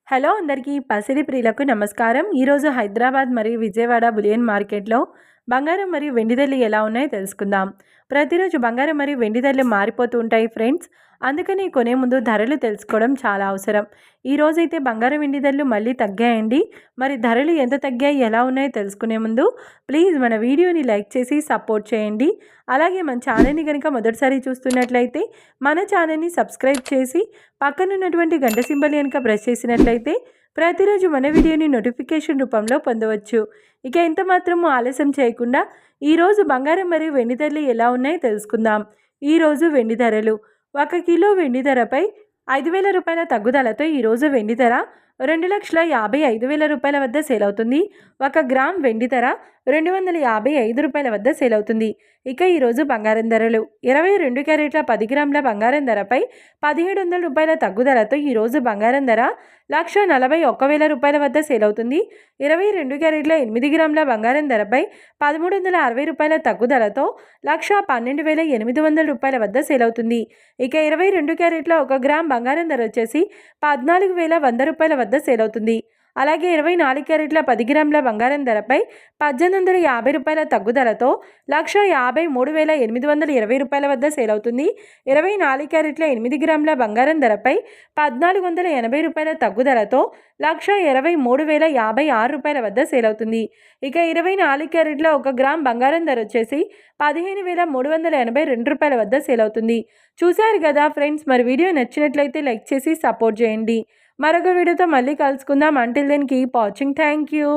Hello అందరికీ పసిడి ప్రియులకు నమస్కారం. ఈరోజు హైదరాబాద్ మరియు విజయవాడ బులియన్ మార్కెట్లో బంగారం మరియు వెండి ధరలు ఎలా ఉన్నాయో తెలుసుకుందాం. ప్రతిరోజు బంగారం మరియు వెండి ధరలు మారిపోతూ ఉంటాయి ఫ్రెండ్స్. అందుకని కొనే ముందు ధరలు తెలుసుకోవడం చాలా అవసరం. ఈ రోజైతే బంగారం వెండి ధరలు మళ్ళీ తగ్గాయండి. మరి ధరలు ఎంత తగ్గాయి, ఎలా ఉన్నాయో తెలుసుకునే ముందు ప్లీజ్ మన వీడియోని లైక్ చేసి సపోర్ట్ చేయండి. అలాగే మన ఛానల్ని కనుక మొదటిసారి చూస్తున్నట్లయితే మన ఛానల్ని సబ్స్క్రైబ్ చేసి పక్కనున్నటువంటి గంట సింబల్ కనుక ప్రెస్ చేసినట్లయితే ప్రతిరోజు మన వీడియోని నోటిఫికేషన్ రూపంలో పొందవచ్చు. ఇక ఎంత మాత్రము ఆలస్యం చేయకుండా ఈరోజు బంగారం మరియు వెండి ధరలు ఎలా ఉన్నాయో తెలుసుకుందాం. ఈరోజు వెండి ధరలు 1 కిలో వెండి ధరపై 5,000 రూపాయల తగ్గుదలతో ఈరోజు వెండి ధర 2,55,000 రూపాయల వద్ద సేల్ అవుతుంది. 1 గ్రామ్ వెండి ధర 255 రూపాయల వద్ద సేల్ అవుతుంది. ఇక ఈరోజు బంగారం ధరలు 22 క్యారెట్ల 10 గ్రాముల బంగారం ధరపై 1,700 రూపాయల తగ్గుదలతో ఈరోజు బంగారం ధర 1,41,000 రూపాయల వద్ద సేల్ అవుతుంది. 22 క్యారెట్ల 8 గ్రాముల బంగారం ధరపై 1,360 రూపాయల తగ్గుదలతో 1,12,800 రూపాయల వద్ద సేల్ అవుతుంది. ఇక 22 క్యారెట్ల 1 గ్రామ్ బంగారం ధర వచ్చేసి 14,100 రూపాయల వద్ద సేల్ అవుతుంది. అలాగే 24 క్యారెట్ల 10 గ్రాముల బంగారం ధరపై 1,850 రూపాయల తగ్గుదలతో 1,53,820 రూపాయల వద్ద సేల్ అవుతుంది. 24 క్యారెట్ల 8 గ్రాముల బంగారం ధరపై 1,480 రూపాయల తగ్గుదలతో 1,23,056 రూపాయల వద్ద సేల్ అవుతుంది. ఇక 24 క్యారెట్ల 1 గ్రామ్ బంగారం ధర వచ్చేసి 15,382 రూపాయల వద్ద సేల్ అవుతుంది. చూశారు కదా ఫ్రెండ్స్, మరి వీడియో నచ్చినట్లయితే లైక్ చేసి సపోర్ట్ చేయండి. మరొక వీడియోతో మళ్ళీ కలుసుకుందాం. Until then keep watching. Thank you.